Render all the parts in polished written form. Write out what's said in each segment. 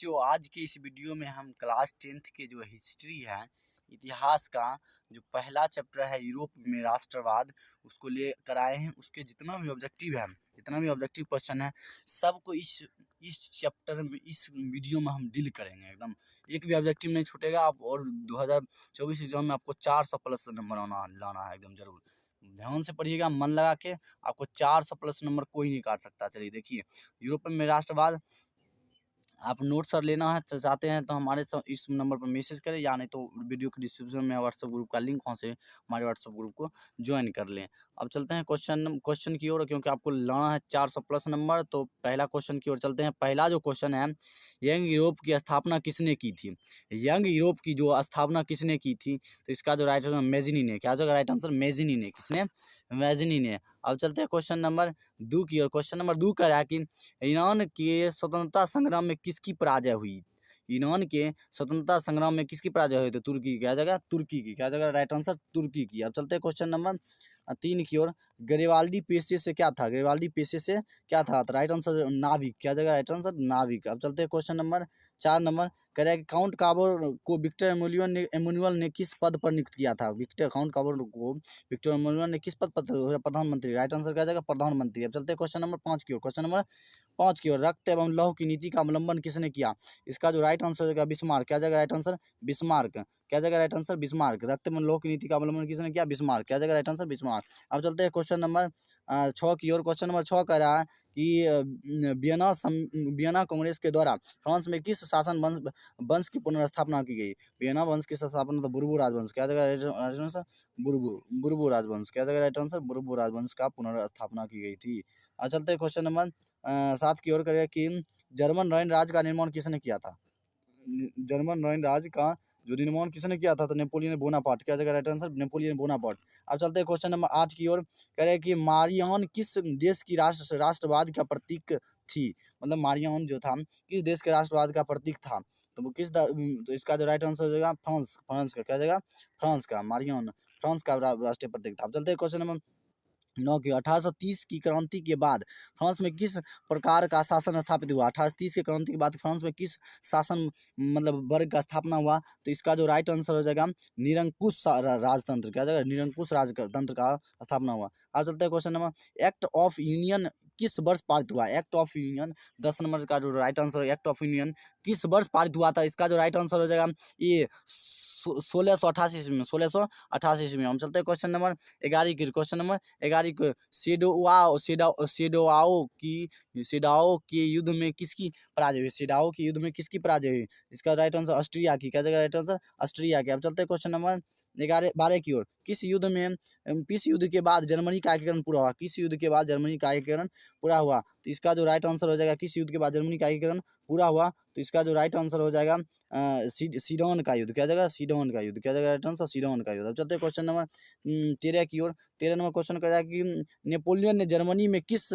बच्चों, आज के इस वीडियो में हम क्लास 10th के जो हिस्ट्री है, इतिहास का जो पहला चैप्टर है यूरोप में राष्ट्रवाद, उसको ले कर आए हैं। उसके जितना भी ऑब्जेक्टिव है, जितना भी ऑब्जेक्टिव क्वेश्चन है, सबको इस चैप्टर में, इस वीडियो में हम डील करेंगे। एकदम एक भी ऑब्जेक्टिव नहीं छूटेगा। आप और 2024 एग्जाम में आपको 400 प्लस नंबर लाना है, एकदम जरूर ध्यान से पढ़िएगा, मन लगा के। आपको 400 प्लस नंबर कोई नहीं काट सकता। चलिए देखिए, यूरोप में राष्ट्रवाद। आप नोट सर लेना है चाहते हैं तो हमारे इस नंबर पर मैसेज करें, या नहीं तो वीडियो के डिस्क्रिप्शन में व्हाट्सएप ग्रुप का लिंक, वहाँ से हमारे व्हाट्सएप ग्रुप को ज्वाइन कर लें। अब चलते हैं क्वेश्चन की ओर, क्योंकि आपको लाना है 400 प्लस नंबर। तो पहला क्वेश्चन की ओर चलते हैं। पहला जो क्वेश्चन है, यंग यूरोप की स्थापना किसने की थी? यंग यूरोप की जो स्थापना किसने की थी? तो इसका जो राइट आंसर मेजिनी ने। क्या जो राइट आंसर मेजिनी ने। किसने? मेजिनी ने। अब चलते हैं क्वेश्चन नंबर 2 की ओर। क्वेश्चन नंबर 2 कह रहा है कि ईरान के स्वतंत्रता संग्राम में किसकी पराजय हुई? ईरान के स्वतंत्रता संग्राम में किसकी पराजय हुई? तो तुर्की की। क्या जगह? तुर्की की। क्या जगह? राइट आंसर तुर्की की। अब चलते हैं क्वेश्चन नंबर 3 की ओर। गरिबाल्दी पेशे से क्या था? गरिबाल्दी पेशे से क्या था? तो राइट आंसर नाविक। क्या जगह? राइट आंसर नाविक। अब चलते हैं क्वेश्चन नंबर 4 नंबर। कह रहा है कि काउंट काबर को विक्टर एमुनुअल ने किस पद पर नियुक्त किया था? काउंट काबर को विक्टर एमुनुअल ने किस पद पर? प्रधानमंत्री। राइट आंसर क्या जगह? प्रधानमंत्री। अब चलते हैं क्वेश्चन नंबर 5 की ओर। क्वेश्चन नंबर 5 की ओर। रक्त एवं लौह की नीति का अवलंबन किसने किया? इसका जो राइट आंसर होगा बिस्मार्क। क्या जगह? Right answer Bismarck. क्या जगह? Right answer Bismarck. रक्त एवं लौह की नीति का अवलंबन किसने किया? बिस्मार्क। क्या जगह? Right answer Bismarck. अब चलते हैं क्वेश्चन नंबर 6 की ओर। क्वेश्चन नंबर 6 कह रहा है कि वियना कांग्रेस के द्वारा फ्रांस में किस शासन वंश की पुनर्स्थापना की गई? वियना वंश की स्थापना तो बुर्बू राजवंश। क्या जगह? राइट आंसर बुर्बू राजवंश। क्या जगह? राइट आंसर बुर्बू राजवंश का पुनर्स्थापना की गई थी। अब चलते हैं क्वेश्चन नंबर 7 की ओर करें कि जर्मन रॉयल राज्य का निर्माण किसने किया था? जर्मन रॉयल राज्य का जो निर्माण किसने किया था? तो नेपोलियन बोनापार्ट। क्या जगह? Right answer Napoleon Bonaparte. अब चलते हैं क्वेश्चन नंबर 8 की ओर। कह रहे हैं कि मारियान किस देश की राष्ट्रवाद का प्रतीक थी? मतलब मारियान जो था किस देश के राष्ट्रवाद का प्रतीक था? तो वो तो इसका जो राइट आंसर हो जाएगा फ्रांस का। क्या जगह? फ्रांस का। मारियान फ्रांस का राष्ट्रीय प्रतीक था। अब चलते हैं क्वेश्चन नंबर 9 की। 1830 की क्रांति के बाद फ्रांस में किस प्रकार का शासन स्थापित हुआ? 1830 की क्रांति के बाद फ्रांस में किस शासन मतलब वर्ग का स्थापना हुआ? तो इसका जो राइट आंसर हो जाएगा निरंकुश राजतंत्र। क्या जाएगा? निरंकुश राजतंत्र का स्थापना हुआ। अब चलते हैं question number. Act of union किस वर्ष पारित हुआ? एक्ट ऑफ यूनियन 10 नंबर का जो राइट आंसर है, एक्ट ऑफ यूनियन किस वर्ष पारित हुआ था? इसका जो राइट आंसर हो जाएगा ये 1688 ईस्वी में। 1688 ईस्वी में। हम चलते हैं क्वेश्चन नंबर 11 की। क्वेश्चन नंबर 11 को सेडाओ के युद्ध में किसकी पराजय हुई? सेडाओ के युद्ध में किसकी पराजय हुई? इसका राइट आंसर ऑस्ट्रिया की। क्या जगह? राइट आंसर ऑस्ट्रिया की। अब चलते हैं क्वेश्चन नंबर 12 की ओर। किस युद्ध के बाद जर्मनी का एकीकरण पूरा हुआ? किस युद्ध के बाद जर्मनी का एकीकरण पूरा हुआ? तो इसका जो राइट आंसर हो जाएगा किस युद्ध के बाद जर्मनी का एकीकरण पूरा हुआ? तो इसका जो राइट आंसर हो जाएगा सीडोन का युद्ध। क्या जगह? सीडोन का युद्ध। क्या जगह? राइट आंसर सीडोन का युद्ध। अब चलते हैं क्वेश्चन नंबर 13 की ओर। 13 नंबर क्वेश्चन कर रहा है कि नेपोलियन ने जर्मनी में किस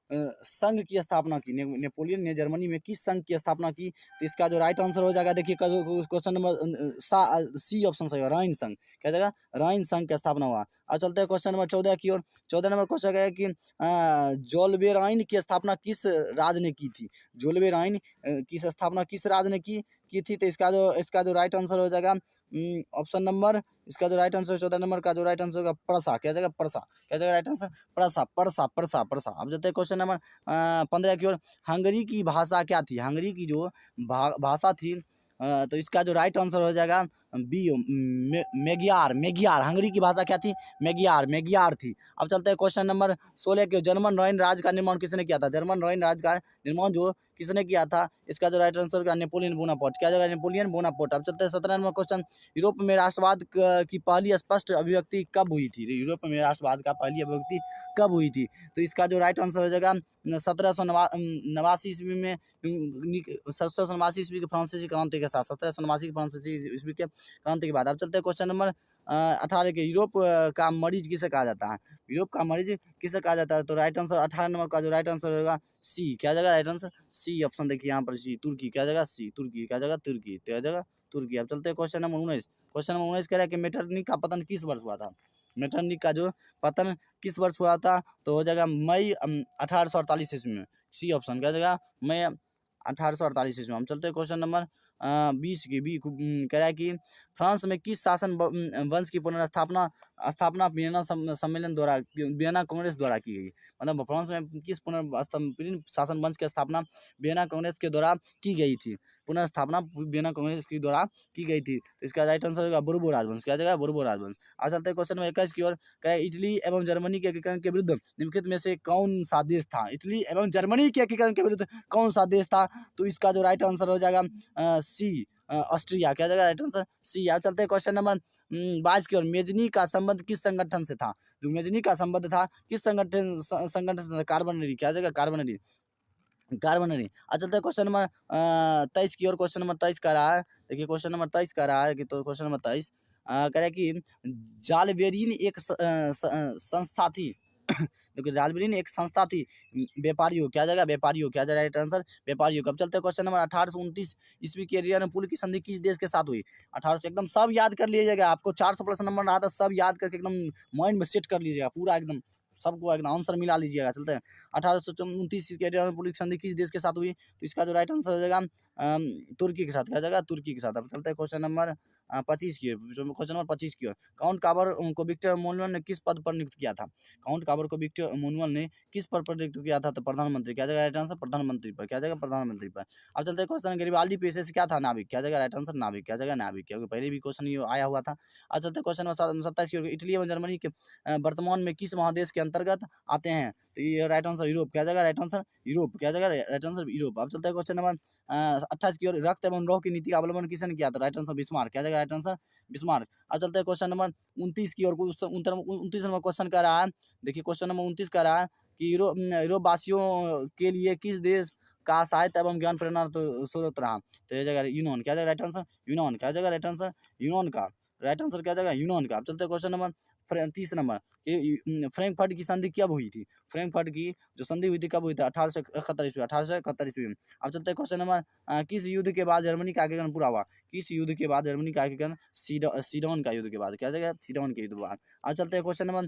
संघ की स्थापना की? नेपोलियन ने जर्मनी में किस संघ की स्थापना की? तो इसका जो राइट आंसर हो जाएगा, देखिए क्वेश्चन नंबर सी ऑप्शन सही है, राइन संघ। क्या जगह? राइन संघ की स्थापना हुआ। अब चलते हैं क्वेश्चन नंबर 14 की ओर। 14 नंबर क्वेश्चन है कि जोल्बेराइन की स्थापना किस राज्य ने की थी? जोल्बेराइन की स्थापना किस राज्य ने की थी? तो इसका जो राइट आंसर हो जाएगा ऑप्शन नंबर, इसका जो राइट आंसर 14 नंबर का जो राइट आंसर होगा प्रसा। क्या जगह? प्रसा। क्या जगह? राइट आंसर प्रसा। अब जाते हैं क्वेश्चन नंबर 15 की ओर। हंगरी की भाषा क्या थी? हंगरी की जो भाषा थी, तो इसका जो राइट आंसर हो जाएगा बी मेगियार। हंगरी की भाषा क्या थी? मेगियार थी। अब चलते हैं क्वेश्चन नंबर 16 के। जर्मन रॉयल राज्य का निर्माण किसने किया था? जर्मन रॉयल राज्य का निर्माण जो किसने किया था? इसका जो राइट आंसर का नेपोलियन बोनापार्ट। क्या जगह? Napoleon Bonaparte. अब चलते हैं 17 नंबर क्वेश्चन। यूरोप में राष्ट्रवाद की पहली स्पष्ट अभिव्यक्ति कब हुई थी? यूरोप में राष्ट्रवाद का पहली अभिव्यक्ति कब हुई थी? तो इसका जो राइट आंसर हो जाएगा 1789 ईस्वी में। 1789 ईस्वी के फ्रांसीसी क्रांति के साथ। 1789 फ्रांसीसी ईस्वी के क्रांति के बाद। अब चलते हैं क्वेश्चन नंबर 18 के। यूरोप का मरीज किसे कहा जाता है? यूरोप का मरीज किसे कहा जाता है? तो राइट आंसर 18 नंबर का जो राइट आंसर होगा सी। क्या जगह? राइट आंसर सी ऑप्शन देखिए यहाँ पर सी, तुर्की। क्या जगह? सी, तुर्की। क्या जगह? तुर्की। क्या जगह? तुर्की। अब चलते हैं क्वेश्चन नंबर 19। क्वेश्चन नंबर 19 कह रहा है कि मेटरनिक का पतन किस वर्ष हुआ था? मेटरनिक का जो पतन किस वर्ष हुआ था? तो हो जाएगा मई 1848 ईस्वी में। C option. क्या जगह? मई 1848 ईस्वी में। हम चलते हैं क्वेश्चन नंबर 20 की बी कह रहा है कि फ्रांस में किस शासन वंश की पुनर्स्थापना स्थापना वियना सम्मेलन द्वारा वियना कांग्रेस द्वारा की गई। मतलब फ्रांस में किस पुनर्स्थापना शासन वंश की स्थापना वियना कांग्रेस के द्वारा की गई थी। पुनर्स्थापना वियना कांग्रेस के द्वारा की गई थी। तो इसका राइट आंसर होगा बोर्बो राजवंश। क्या जगह बोर्बो राजवंश। आज चलते हैं क्वेश्चन नंबर 21 की ओर। क्या इटली एवं जर्मनी के एकीकरण के विरुद्ध निम्नलिखित में से कौन सा देश था। इटली एवं जर्मनी के एकीकरण के विरुद्ध कौन सा देश था। तो इसका जो राइट आंसर हो जाएगा सी ऑस्ट्रिया। क्या जाएगा राइट आंसर सी। अब चलते हैं क्वेश्चन नंबर 22 की ओर। मेजनी का संबंध किस संगठन से था। जो मेजनी का संबंध था किस संगठन से था। कार्बनरी। क्या जाएगा कार्बनरी। कार्बनरी। अब चलते हैं क्वेश्चन नंबर 23 की ओर। क्वेश्चन नंबर 23 का रहा है। देखिए क्वेश्चन नंबर 23 का रहा है कि तो क्वेश्चन नंबर 23 कह रहा है कि जालबेरिन एक संस्था थी। देखिए जालबेरिन एक संस्था थी व्यापारियों। क्या जाएगा व्यापारियों। क्या जाएगा राइट आंसर व्यापारियों। कब चलते हैं क्वेश्चन नंबर 1829 ईस्वी की एरियन पुल की संधि किस देश के साथ हुई। 1800 एकदम सब याद कर लीजिएगा। आपको 400 प्लस नंबर रहा था, सब याद करके एकदम माइंड में सेट कर लीजिएगा पूरा एकदम, सबको एकदम आंसर मिला लीजिएगा। चलते हैं 1829 की एरियन पुल की संधि किस देश के साथ हुई। तो इसका जो राइट आंसर हो जाएगा तुर्की के साथ। क्या जाएगा तुर्की के साथ। अब चलते हैं क्वेश्चन नंबर 25 की ओर। क्वेश्चन नंबर 25 की ओर। काउंट काबर को विक्टर एमुनुअल ने किस पद पर नियुक्त किया था। काउंट काबर को विक्टर एमुनुअल ने किस पद पर नियुक्त किया था। तो प्रधानमंत्री। क्या जाएगा राइट आंसर प्रधानमंत्री पर। क्या जाएगा प्रधानमंत्री पर। अब चलते हैं क्वेश्चन गरीबाल्दी पेशे से क्या था नाविक। क्या जाएगा राइट आंसर नाविक। क्या जाएगा नाविक। क्योंकि पहले भी क्वेश्चन ये आया हुआ था। अब चलते हैं क्वेश्चन नंबर 27 की ओर। इटली एवं जर्मनी के वर्तमान में किस महादेश के अंतर्गत आते हैं। तो ये राइट आंसर यूरोप। क्या जाएगा राइट आंसर यूरोप। क्या जाएगा राइट आंसर यूरोप। अब चलते हैं क्वेश्चन नंबर 28 की ओर। रक्त एवं लौह की नीति का अवलंबन किसने किया था। Right answer Bismarck. क्या जाएगा राइट आंसर बिस्मार्क। अब चलते हैं क्वेश्चन नंबर 29 की ओर। 29 नंबर क्वेश्चन कर रहा है। देखिए क्वेश्चन नंबर 29 कर रहा है कि यूरोप वासियों के लिए किस देश का साहित्य एवं ज्ञान प्रेरणा स्रोत रहा। तो ये जगह यूनान। क्या जगह राइट आंसर यूनान। क्या जगह राइट आंसर यूनान का। राइट आंसर क्या जगह यूनान का। अब चलते हैं क्वेश्चन नंबर 30 नंबर कि फ्रैंकफर्ट की संधि कब हुई थी। फ्रैंकफर्ट की जो संधि हुई थी कब हुई थी। 1871 ईस्वी। 1871 ईस्वी में। अब चलते हैं क्वेश्चन नंबर किस युद्ध के बाद जर्मनी का एकीकरण पूरा हुआ। किस युद्ध के बाद जर्मनी का एकीकरण सीडन का युद्ध के बाद। क्या जगह सीडन के युद्ध के बाद। अब चलते हैं क्वेश्चन नंबर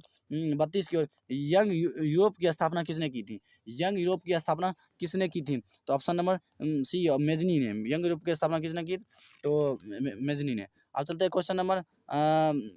32 की ओर। यंग यूरोप की स्थापना किसने की थी। यंग यूरोप की स्थापना किसने की थी। तो ऑप्शन नंबर सी मेजनी ने। यंग यूरोप की स्थापना किसने की तो मेजनी ने। अब चलते हैं क्वेश्चन नंबर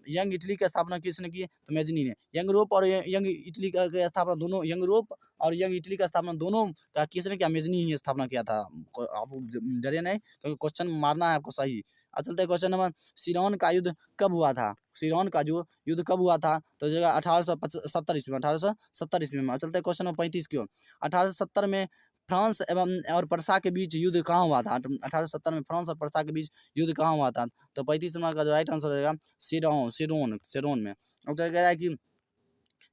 यंग इटली की स्थापना किसने की तो मेजनी ने। यंग यूरोप और यंग इटली का स्थापना दोनों यंग यूरोप और यंग इटली का स्थापना दोनों का किसने किया मेजनी ही स्थापना किया था। आप डरे नहीं क्योंकि क्वेश्चन मारना है आपको सही। अब चलते हैं क्वेश्चन नंबर सिरौन का युद्ध कब हुआ था। सिरौन का जो युद्ध कब हुआ था तो जगह 1870 ईस्वी में। 1870 ईस्वी में। अब चलते हैं क्वेश्चन नंबर 35 की ओर। 1870 में फ्रांस एवं और पर्सा के बीच युद्ध कहाँ हुआ था। 1870 में फ्रांस और पर्सा के बीच युद्ध कहाँ हुआ था। तो 35 नंबर का जो राइट आंसर रहेगा सिरोन में। अब क्या कह रहा है कि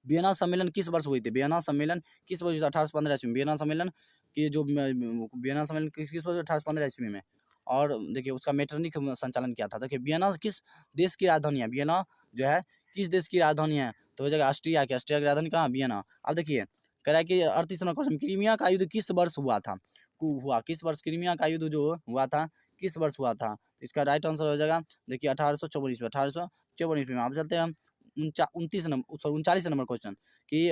वियना सम्मेलन किस वर्ष हुई थी। वियना सम्मेलन किस वर्ष 1815 ईस्वी में। वियना सम्मेलन की जो वियना सम्मेलन किस वर्ष 1815 ईस्वी में। और देखिए उसका मेटरनिक संचालन किया था। देखिए वियना किस देश की राजधानी है। वियना जो है किस देश की राजधानी है तो हो जाएगा ऑस्ट्रिया की। ऑस्ट्रिया की राजधानी कहाँ वियना। अब देखिए कह रहा है कि 38 नंबर क्वेश्चन क्रीमिया का युद्ध किस वर्ष हुआ था। किस वर्ष क्रीमिया का युद्ध जो हुआ था किस वर्ष हुआ था। इसका राइट आंसर हो जाएगा देखिए 1854 ईस्वी। 1854 ईस्वी में। आप चलते हैं 39 नंबर क्वेश्चन कि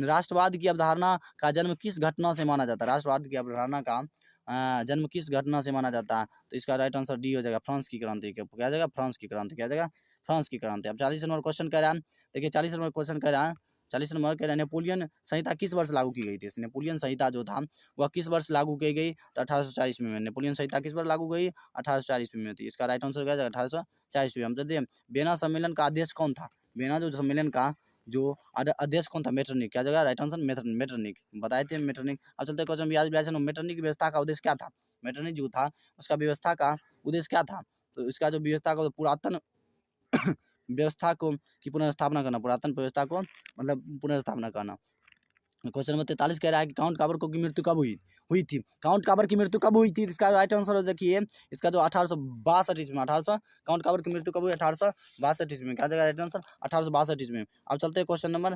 राष्ट्रवाद की अवधारणा का जन्म किस घटना से माना जाता है। राष्ट्रवाद की अवधारणा का जन्म किस घटना से माना जाता है। तो इसका राइट आंसर डी हो जाएगा फ्रांस की क्रांति। क्या जाएगा फ्रांस की क्रांति। क्या जाएगा फ्रांस की क्रांति। अब 40 नंबर क्वेश्चन कह रहा है। देखिए 40 नंबर क्वेश्चन कह रहा है। 40 नंबर कह रहा है नेपोलियन संहिता किस वर्ष लागू की गई थी। नेपोलियन संहिता जो था वह किस वर्ष लागू की गई तो 1840 ईस्वी में। नेपोलियन संहिता किस वर्ष लागू गई 1840 ईस्वी में थी। इसका राइट आंसर क्या जाएगा 1840 ईस्वी। हम चलते हैं वियना सम्मेलन का अध्यक्ष कौन था। वियना जो सम्मेलन का जो अध्यक्ष कौन था मेटरनिक। क्या जगह राइट आंसर मेटरनिक बताए थे मेटरनिक। अब चलते क्वेश्चन मेटरनिक की व्यवस्था का उद्देश्य क्या था। मेटरनिक जो था उसका व्यवस्था का उद्देश्य क्या था। तो इसका जो व्यवस्था का पुरातन व्यवस्था को की पुनर्स्थापना करना। पुरातन व्यवस्था को मतलब पुनर्स्थापना करना। क्वेश्चन नंबर 43 कह रहा है कि काउंट काबर को की मृत्यु कब हुई थी। काउंट काबर की मृत्यु कब हुई थी। इसका राइट आंसर देखिए इसका जो 1862 ईस्वी में। काउंट काबर की मृत्यु कब हुई 1862 ईस्वी में। क्या जाएगा राइट आंसर 1862 ईस्वी में। अब चलते हैं क्वेश्चन नंबर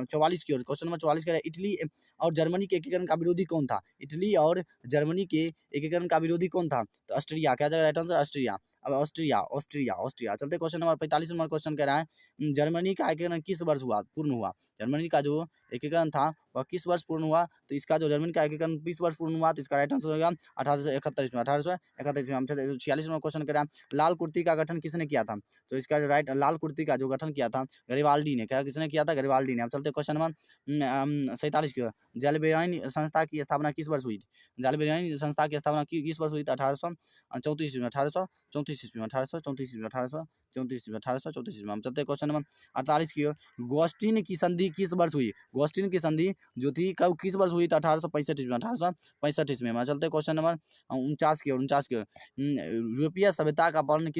44 की ओर। क्वेश्चन नंबर 44 कह रहा है इटली और जर्मनी के एकीकरण का विरोधी कौन था। इटली और जर्मनी के एकीकरण का विरोधी कौन था तो ऑस्ट्रिया। क्या जाएगा राइट आंसर ऑस्ट्रिया। अब ऑस्ट्रिया। चलते क्वेश्चन नंबर 45 नंबर क्वेश्चन कह रहा है जर्मनी का एकीकरण किस वर्ष पूर्ण हुआ। जर्मनी का जो एकीकरण था वह किस वर्ष पूर्ण हुआ? तो इसका जो जर्मनी का एकीकरण 20 वर्ष पूर्ण हुआ, तो इसका राइट आंसर होगा 1831 में। 1831 में। हम 46वां क्वेश्चन करें, लाल कुर्ती का गठन किसने किया था? तो इसका जो राइट लाल कुर्ती का जो गठन किया था गरिबाल्डी ने। क्या किसने किया था? गरिबाल्डी ने। अब चलते क्वेश्चन नंबर 47 की ओर। जलबेरानी संस्था की स्थापना किस वर्ष हुई थी? जलबेरानी संस्था की स्थापना किस वर्ष हुई थी? 1834 ईस्वी में। 1834 ईस्वी में। 1834 ईस्वी में। 1834 ईस्वी में। 1834 ईस्वी में। हम चलते हैं क्वेश्चन नंबर 48 की ओर। गोस्टिन की संधि किस वर्ष हुई? गोस्टिन की संधि जो थी कब किस वर्ष हुई? तो 1865 ईस्वी में। 1865 ईस्वी में। चलते क्वेश्चन नंबर 49 की ओर। 49 की ओर। यूरोपीय सभ्यता का पालन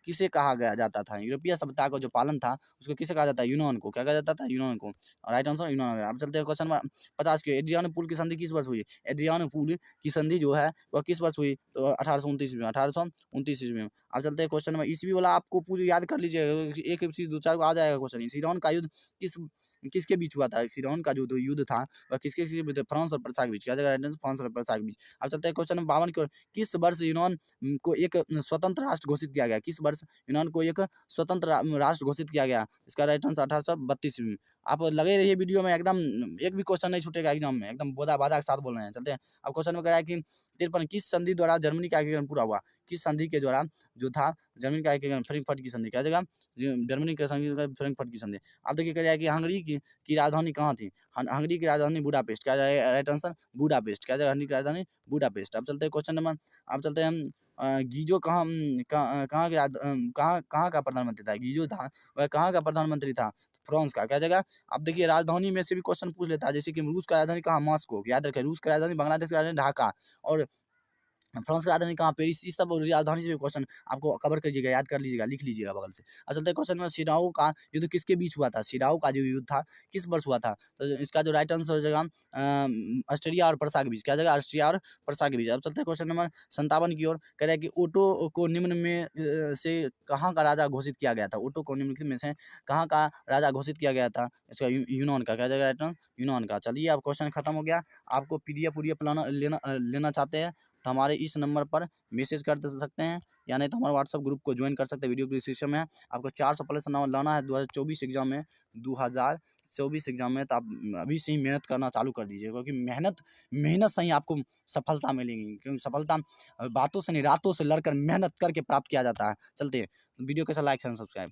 किसे कहा गया जाता था? यूरोपीय सभ्यता का जो पालन था उसको किसे कहा जाता है? यूनान को। क्या कहा जाता था? यूनान को। राइट आंसर यूनान। अब चलते हैं क्वेश्चन नंबर 50 की। एड्रियानोपुल की संधि किस वर्ष हुई? एड्रियानोपुल की संधि जो है वह किस वर्ष हुई? तो 1829 ईस्वी में। 1829 ईस्वी में। अब चलते हैं क्वेश्चन नंबर ईस्वी वाला आपको पूरी याद कर लीजिएगा, एक ईस्वी दो चार को आ जाएगा क्वेश्चन। सिडौन का युद्ध किसके बीच हुआ था? सिडौन का जो युद्ध था वह किसके बीच? फ्रांस और प्रसा के बीच। क्या जगह? फ्रांस और प्रसा के बीच। अब चलते हैं क्वेश्चन नंबर 52 की ओर। किस वर्ष यूनान को एक स्वतंत्र राष्ट्र घोषित किया गया? किस वर्ष यूनान को एक स्वतंत्र राष्ट्र घोषित किया गया? इसका राइट आंसर 1832 में। आप लगे रहिए वीडियो में, एकदम एक भी क्वेश्चन नहीं छूटेगा एग्जाम में, एकदम बोदा बादा के साथ बोल रहे हैं। चलते हैं अब क्वेश्चन में कह रहा है कि 53 किस संधि द्वारा जर्मनी का एकीकरण पूरा हुआ? किस संधि के द्वारा जो था जर्मनी का एकीकरण? फ्रैंकफर्ट की संधि। क्या जगह? जर्मनी के संधि फ्रैंकफर्ट की संधि। अब देखिए कह रहा है कि हंगरी की राजधानी कहाँ थी? हंगरी की राजधानी बुडापेस्ट। क्या राइट आंसर? बुडापेस्ट। क्या जगह? हंगरी की राजधानी बुडापेस्ट। अब चलते हैं क्वेश्चन नंबर, अब चलते हैं हम गीजो कहाँ का प्रधानमंत्री था? गीजो था वह कहाँ का प्रधानमंत्री था? फ्रांस का। क्या जगह? अब देखिए राजधानी में से भी क्वेश्चन पूछ लेता है, जैसे कि रूस का राजधानी कहाँ? मॉस्को। याद रखें, रूस का राजधानी, बांग्लादेश का राजधानी ढाका, और फ्रांस की राजधानी कहाँ? पेरिस। इस सब राजधानी से भी क्वेश्चन आपको कवर करिएगा, याद कर लीजिएगा, लिख लीजिएगा बगल से। अब चलते हैं क्वेश्चन में, सिराओ का युद्ध किसके बीच हुआ था? सिराओ का जो युद्ध था किस वर्ष हुआ था? तो इसका जो राइट आंसर हो जाएगा ऑस्ट्रिया और प्रसा के बीच। क्या जगह? ऑस्ट्रिया और प्रसा के बीच। अब चलते हैं क्वेश्चन नंबर 57 की ओर। कह रहा है कि ओटो को निम्न में से कहाँ का राजा घोषित किया गया था? ओटो को निम्नलिखित में से कहाँ का राजा घोषित किया गया था? इसका यूनान का। क्या जगह? राइट आंसर यूनान का। चलिए अब क्वेश्चन खत्म हो गया। आपको पीडीएफ लेना चाहते हैं तो हमारे इस नंबर पर मैसेज कर सकते हैं, या नहीं तो हमारे व्हाट्सएप ग्रुप को ज्वाइन कर सकते हैं, वीडियो डिस्क्रिप्शन में है। आपको 400 प्लस लाना है 2024 एग्जाम में, 2024 एग्जाम में, तो आप अभी से ही मेहनत करना चालू कर दीजिए, क्योंकि मेहनत से ही आपको सफलता मिलेगी। क्योंकि सफलता बातों से नहीं, रातों से लड़कर मेहनत करके प्राप्त किया जाता है। चलते हैं, वीडियो कैसा लाइक एंड सब्सक्राइब।